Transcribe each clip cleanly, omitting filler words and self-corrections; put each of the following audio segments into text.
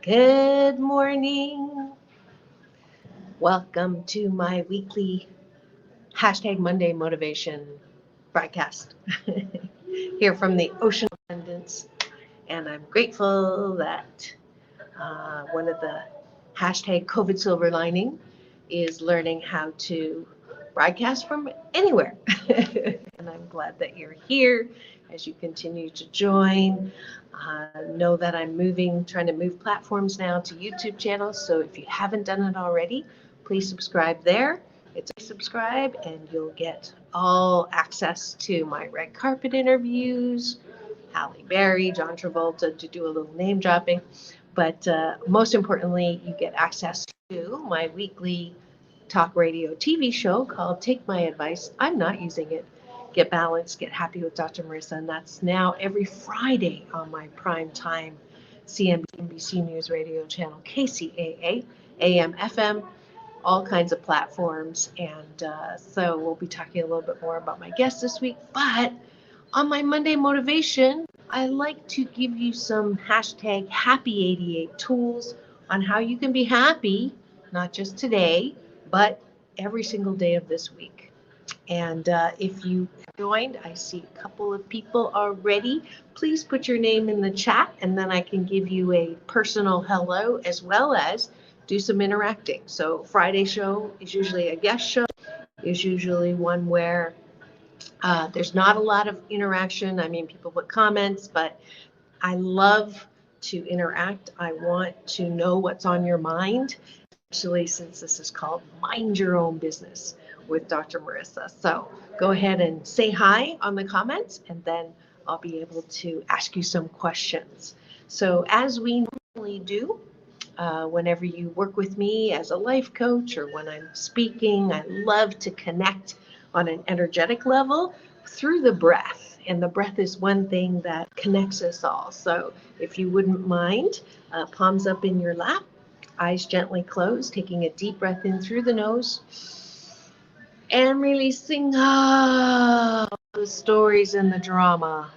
Good morning. Welcome to my weekly hashtag Monday motivation broadcast here from the Ocean of Abundance. And I'm grateful that one of the hashtag COVID silver lining is learning how to broadcast from anywhere. And I'm glad that you're here as you continue to join. Know that I'm trying to move platforms now to YouTube channels. So if you haven't done it already, please subscribe there. It's a subscribe and you'll get all access to my red carpet interviews, Halle Berry, John Travolta, to do a little name dropping. But most importantly, you get access to my weekly talk radio TV show called Take My Advice. I'm not using it. Get Balanced, Get Happy with Dr. Marissa. And that's now every Friday on my prime time CNBC News radio channel, KCAA, AM, FM, all kinds of platforms. And so we'll be talking a little bit more about my guest this week. But on my Monday motivation, I like to give you some hashtag happy 88 tools on how you can be happy, not just today, but every single day of this week. And if you joined, I see a couple of people already. Please put your name in the chat and then I can give you a personal hello as well as do some interacting. So Friday show is usually a guest show, is usually one where there's not a lot of interaction. I mean, people put comments, but I love to interact. I want to know what's on your mind, especially since this is called Mind Your Own Business with Dr. Marissa. So go ahead and say hi on the comments, and then I'll be able to ask you some questions. So as we normally do, whenever you work with me as a life coach or when I'm speaking, I love to connect on an energetic level through the breath. And the breath is one thing that connects us all. So if you wouldn't mind, palms up in your lap, eyes gently closed, taking a deep breath in through the nose and releasing the stories and the drama.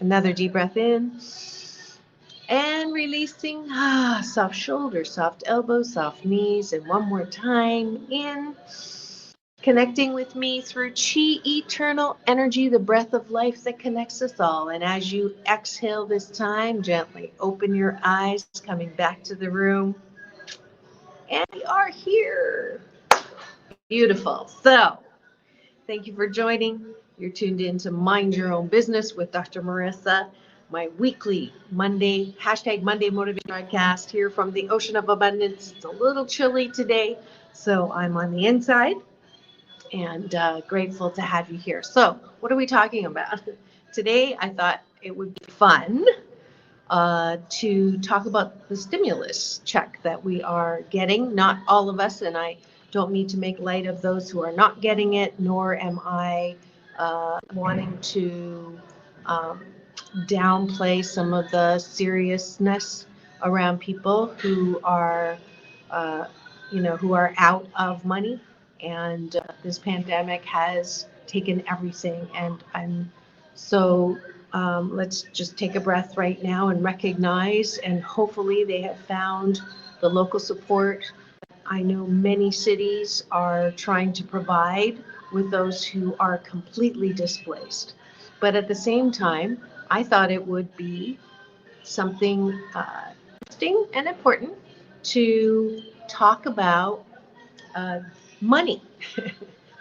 Another deep breath in and releasing soft shoulders, soft elbows, soft knees, and one more time in. Connecting with me through Chi Eternal Energy, the breath of life that connects us all. And as you exhale this time, gently open your eyes, coming back to the room. And we are here. Beautiful. So, thank you for joining. You're tuned in to Mind Your Own Business with Dr. Marissa, my weekly Monday, hashtag Monday Motivation broadcast here from the Ocean of Abundance. It's a little chilly today, so I'm on the inside. And grateful to have you here. So what are we talking about? Today, I thought it would be fun to talk about the stimulus check that we are getting. Not all of us, and I don't mean to make light of those who are not getting it, nor am I wanting to downplay some of the seriousness around people who are, who are out of money. And this pandemic has taken everything. And I'm so, let's just take a breath right now and recognize, and hopefully they have found the local support. I know many cities are trying to provide with those who are completely displaced. But at the same time, I thought it would be something interesting and important to talk about money.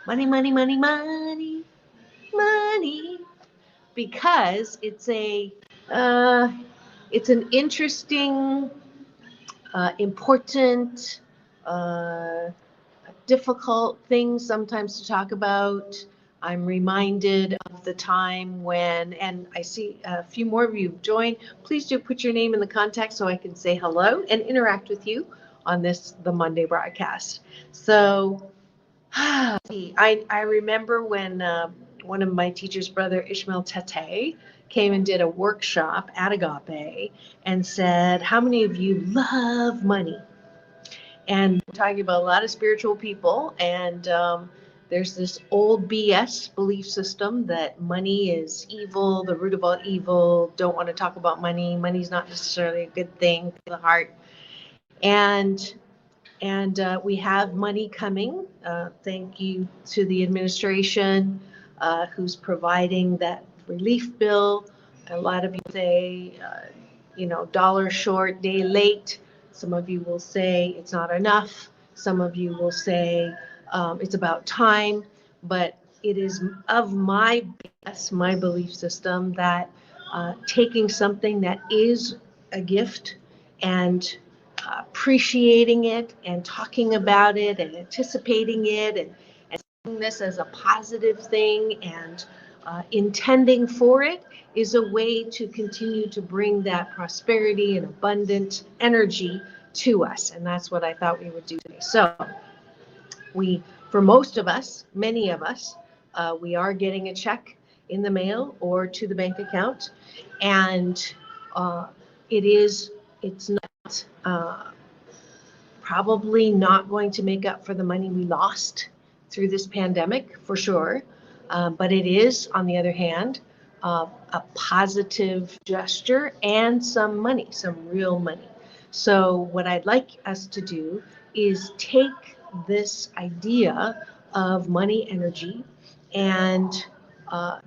Money, money, money, money, money. Because it's an interesting, important, difficult thing sometimes to talk about. I'm reminded of the time when, and I see a few more of you have joined. Please do put your name in the contact so I can say hello and interact with you on the Monday broadcast. So I remember when one of my teacher's brother, Ishmael Tete, came and did a workshop at Agape and said, how many of you love money? And we're talking about a lot of spiritual people, and there's this old BS belief system that money is evil, the root of all evil, don't want to talk about money, money's not necessarily a good thing for the heart. And we have money coming. Thank you to the administration who's providing that relief bill. A lot of you say, dollar short, day late. Some of you will say it's not enough. Some of you will say it's about time. But it is of my belief system that taking something that is a gift and appreciating it and talking about it and anticipating it and seeing this as a positive thing and intending for it is a way to continue to bring that prosperity and abundant energy to us. And that's what I thought we would do today. So for most of us, many of us, we are getting a check in the mail or to the bank account. And it's not probably not going to make up for the money we lost through this pandemic, for sure. But it is, on the other hand, a positive gesture and some money, some real money. So what I'd like us to do is take this idea of money energy and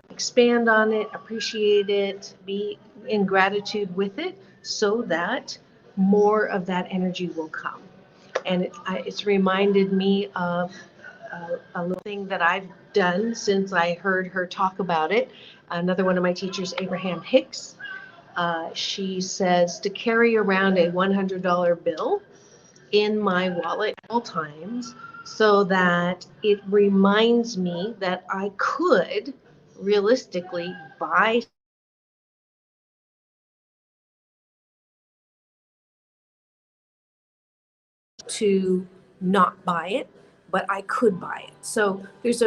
expand on it, appreciate it, be in gratitude with it so that more of that energy will come. And it's reminded me of a little thing that I've done since I heard her talk about it. Another one of my teachers, Abraham Hicks, she says to carry around a $100 bill in my wallet at all times so that it reminds me that I could realistically buy to not buy it, but I could buy it. So there's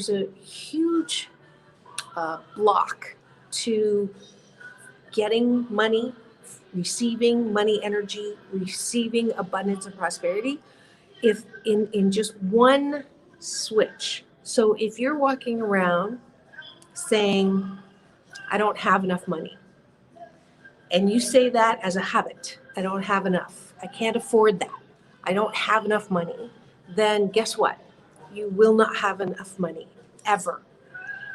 a huge block to getting money, receiving money energy, receiving abundance and prosperity, if in just one switch. So if you're walking around saying, I don't have enough money, and you say that as a habit, I don't have enough, I can't afford that, I don't have enough money, then guess what? You will not have enough money ever.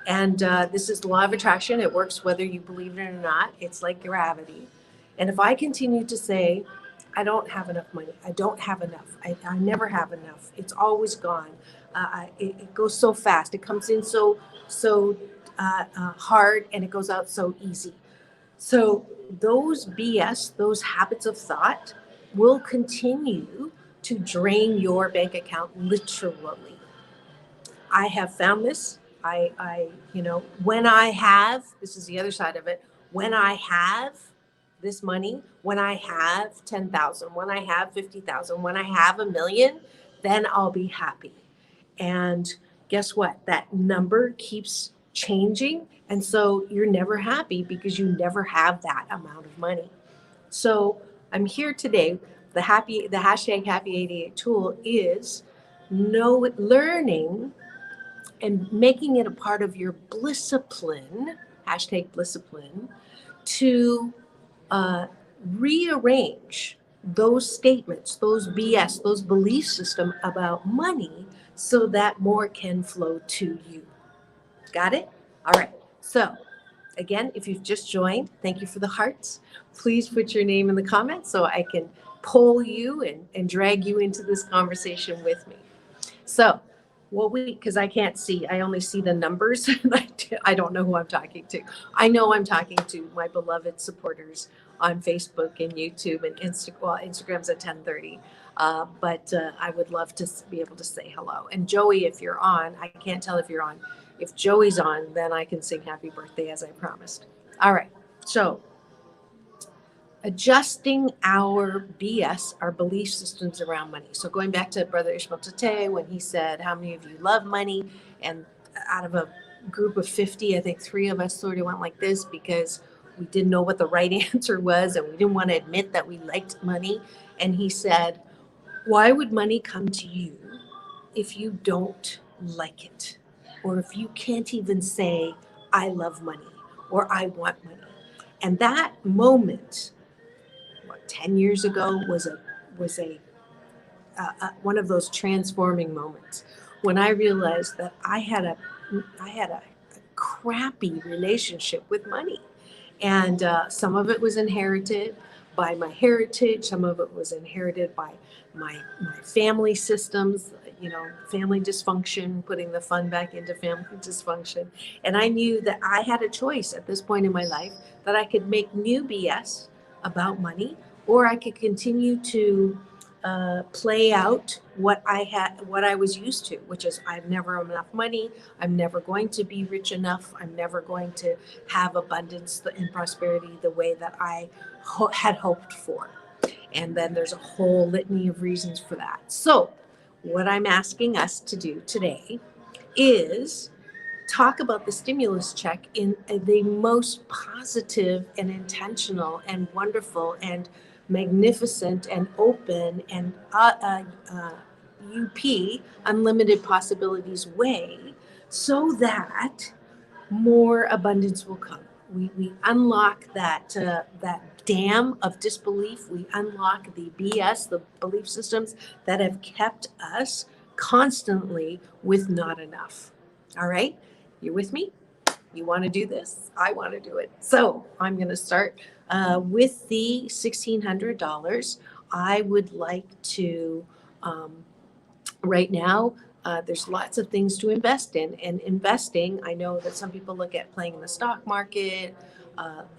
And this is the law of attraction. It works whether you believe it or not. It's like gravity. And if I continue to say, I don't have enough money, I don't have enough, I never have enough, it's always gone, it goes so fast, it comes in so hard, and it goes out so easy. So those BS, those habits of thought will continue to drain your bank account literally. I have found this. When I have, this is the other side of it, when I have this money, when I have 10,000, when I have 50,000, when I have $1 million, then I'll be happy. And guess what? That number keeps changing. And so you're never happy because you never have that amount of money. So I'm here today. The hashtag Happy 88 tool is learning and making it a part of your blisscipline, hashtag blisscipline, to rearrange those statements, those BS, those belief system about money so that more can flow to you. Got it? All right. So again, if you've just joined, thank you for the hearts. Please put your name in the comments so I can poll you and drag you into this conversation with me. So because I can't see, I only see the numbers. I don't know who I'm talking to. I know I'm talking to my beloved supporters on Facebook and YouTube and Instagram's at 10:30. But I would love to be able to say hello. And Joey, if you're on, I can't tell if you're on. If Joey's on, then I can sing happy birthday as I promised. All right. So adjusting our BS, our belief systems around money. So going back to Brother Ishmael Tate, when he said, how many of you love money? And out of a group of 50, I think 3 of us sort of went like this because we didn't know what the right answer was and we didn't want to admit that we liked money. And he said, why would money come to you if you don't like it? Or if you can't even say, I love money or I want money. And that moment, 10 years ago, was a was a one of those transforming moments when I realized that I had a crappy relationship with money, and some of it was inherited by my heritage. Some of it was inherited by my family systems. Family dysfunction, putting the fun back into family dysfunction. And I knew that I had a choice at this point in my life that I could make new BS about money, or I could continue to play out what I was used to, which is I've never enough money. I'm never going to be rich enough. I'm never going to have abundance and prosperity the way that I had hoped for. And then there's a whole litany of reasons for that. So what I'm asking us to do today is talk about the stimulus check in the most positive and intentional and wonderful and magnificent and open and UP, unlimited possibilities way, so that more abundance will come. We unlock that dam of disbelief. We unlock the BS, the belief systems that have kept us constantly with not enough. All right, you're with me? You want to do this? I want to do it. So I'm going to start with the $1,600. I would like to, right now, there's lots of things to invest in. And investing, I know that some people look at playing in the stock market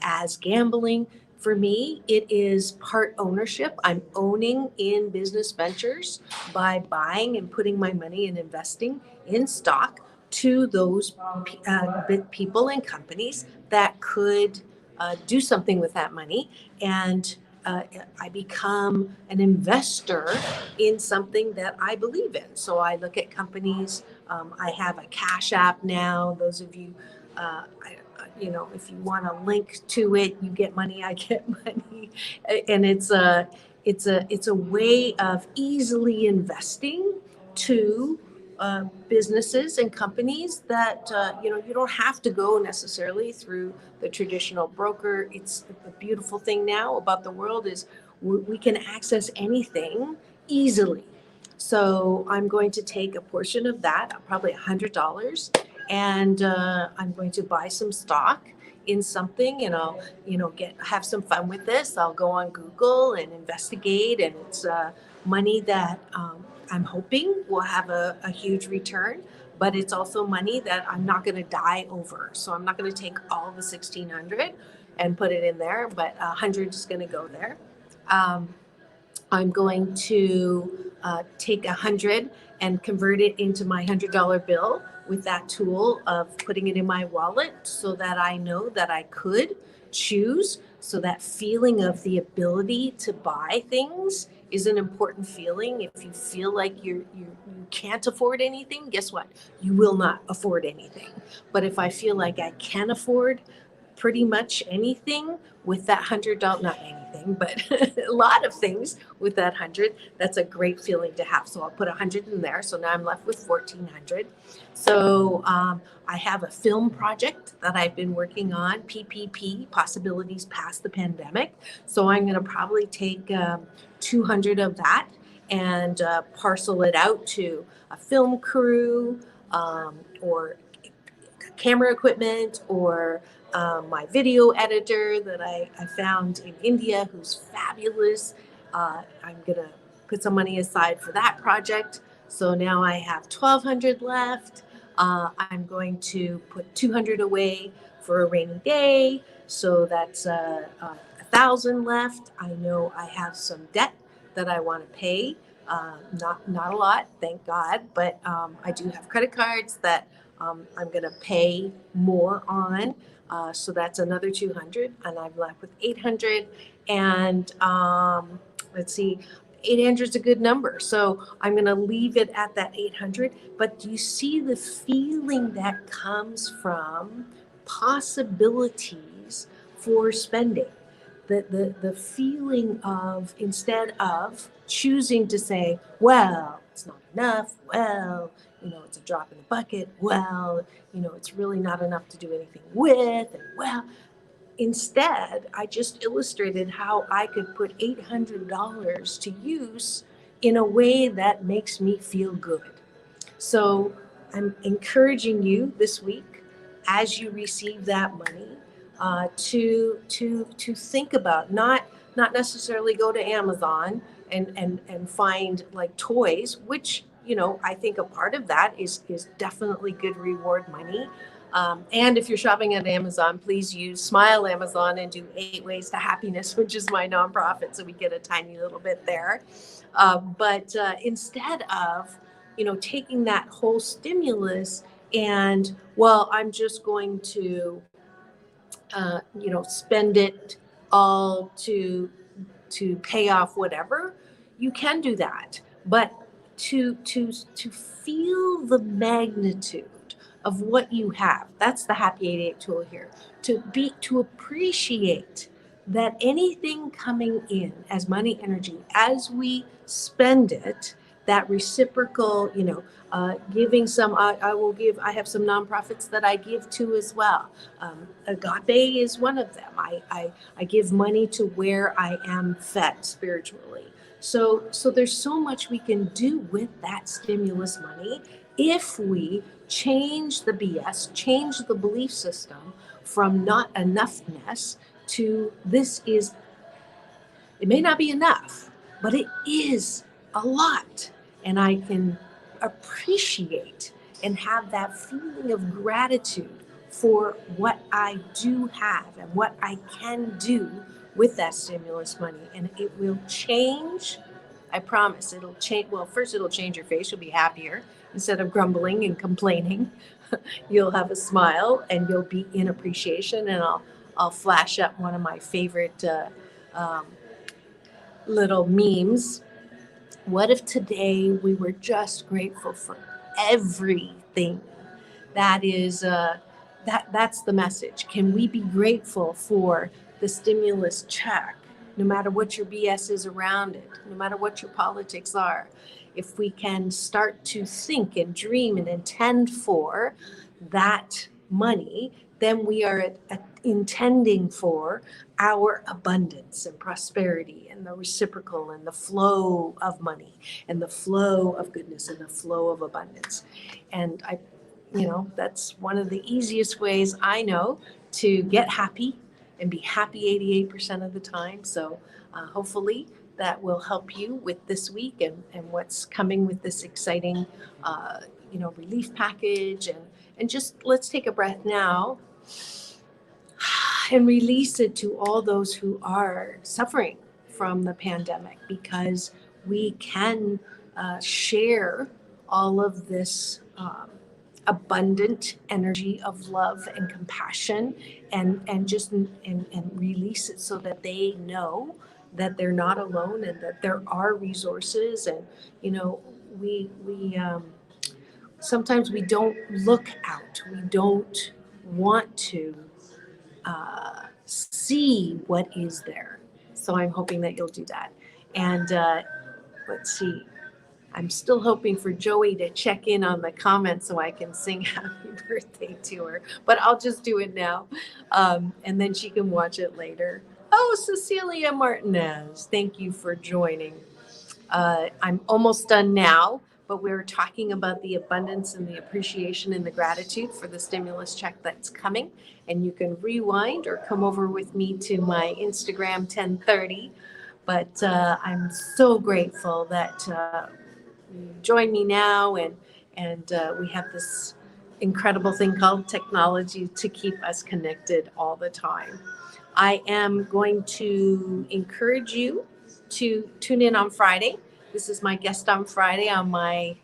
as gambling. For me, it is part ownership. I'm owning in business ventures by buying and putting my money and investing in stock to those people and companies that could do something with that money. And I become an investor in something that I believe in. So I look at companies. I have a Cash App now. Those of you, if you want a link to it, you get money, I get money, and it's a way of easily investing to businesses and companies that you don't have to go necessarily through the traditional broker. It's the beautiful thing now about the world is we can access anything easily. So I'm going to take a portion of that, probably $100, and I'm going to buy some stock in something, and I'll have some fun with this. I'll go on Google and investigate, and it's money that I'm hoping will have a huge return, but it's also money that I'm not going to die over. So I'm not going to take all the 1,600 and put it in there, but 100 is going to go there. I'm going to take 100 and convert it into my $100 bill with that tool of putting it in my wallet, so that I know that I could choose. So that feeling of the ability to buy things is an important feeling. If you feel like you can't afford anything, guess what? You will not afford anything. But if I feel like I can afford pretty much anything with that $100, not anything, but a lot of things with that 100, that's a great feeling to have. So I'll put 100 in there. So now I'm left with 1,400. So I have a film project that I've been working on, PPP, Possibilities Past the Pandemic. So I'm going to probably take 200 of that and parcel it out to a film crew or camera equipment, or my video editor that I found in India, who's fabulous. I'm gonna put some money aside for that project. So now I have 1,200 left. I'm going to put 200 away for a rainy day. So that's 1,000 left. I know I have some debt that I want to pay. Not a lot, thank God, but I do have credit cards that I'm going to pay more on. So that's another 200, and I'm left with 800. And let's see, 800 is a good number. So I'm going to leave it at that 800. But do you see the feeling that comes from possibilities for spending? The feeling of, instead of choosing to say, well, it's not enough, well, it's a drop in the bucket, well, it's really not enough to do anything with, and well, instead, I just illustrated how I could put $800 to use in a way that makes me feel good. So I'm encouraging you this week, as you receive that money, to think about not necessarily go to Amazon and find like toys, which I think a part of that is definitely good reward money. And if you're shopping at Amazon, please use Smile Amazon and do 8 Ways to Happiness, which is my nonprofit, so we get a tiny little bit there. But instead of taking that whole stimulus and, well, I'm just going to, spend it all to pay off whatever, you can do that. But to feel the magnitude of what you have, that's the Happy 88 tool here. To appreciate that anything coming in as money energy, as we spend it, that reciprocal, giving some, I will give, I have some nonprofits that I give to as well. Agape is one of them. I give money to where I am fed spiritually. So there's so much we can do with that stimulus money if we change the BS, change the belief system from not enoughness to this is, it may not be enough, but it is a lot. And I can appreciate and have that feeling of gratitude for what I do have and what I can do with that stimulus money. And it will change. I promise it'll change. Well, first it'll change your face. You'll be happier. Instead of grumbling and complaining, you'll have a smile and you'll be in appreciation. And I'll flash up one of my favorite little memes. What if today we were just grateful for everything? That is that's the message. Can we be grateful for the stimulus check, no matter what your BS is around it, no matter what your politics are? If we can start to think and dream and intend for that money, then we are intending for our abundance and prosperity and the reciprocal and the flow of money and the flow of goodness and the flow of abundance. And that's one of the easiest ways I know to get happy and be happy 88% of the time. So hopefully that will help you with this week and what's coming with this exciting, relief package. And just let's take a breath now and release it to all those who are suffering from the pandemic, because we can share all of this abundant energy of love and compassion and just and release it so that they know that they're not alone and that there are resources. And we sometimes we don't look out, we don't want to see what is there. So I'm hoping that you'll do that. And let's see, I'm still hoping for Joey to check in on the comments so I can sing happy birthday to her, but I'll just do it now. And then she can watch it later. Oh, Cecilia Martinez, thank you for joining. I'm almost done now, but we're talking about the abundance and the appreciation and the gratitude for the stimulus check that's coming. And you can rewind or come over with me to my Instagram 10:30. But I'm so grateful that you join me now, and we have this incredible thing called technology to keep us connected all the time. I am going to encourage you to tune in on Friday. This is my guest on Friday on my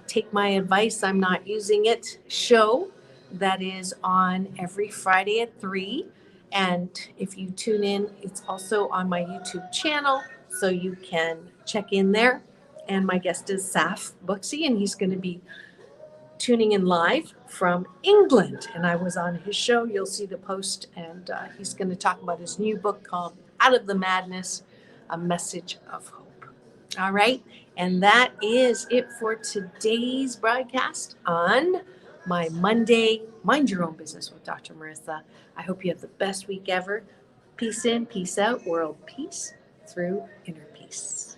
Take My Advice, I'm Not Using It show that is on every Friday at 3. And if you tune in, it's also on my YouTube channel, so you can check in there. And my guest is Saf Buxy, and he's going to be tuning in live from England. And I was on his show. You'll see the post. And he's going to talk about his new book called Out of the Madness, A Message of Hope. All right. And that is it for today's broadcast on my Monday Mind Your Own Business with Dr. Marissa. I hope you have the best week ever. Peace in, peace out, world peace through inner peace.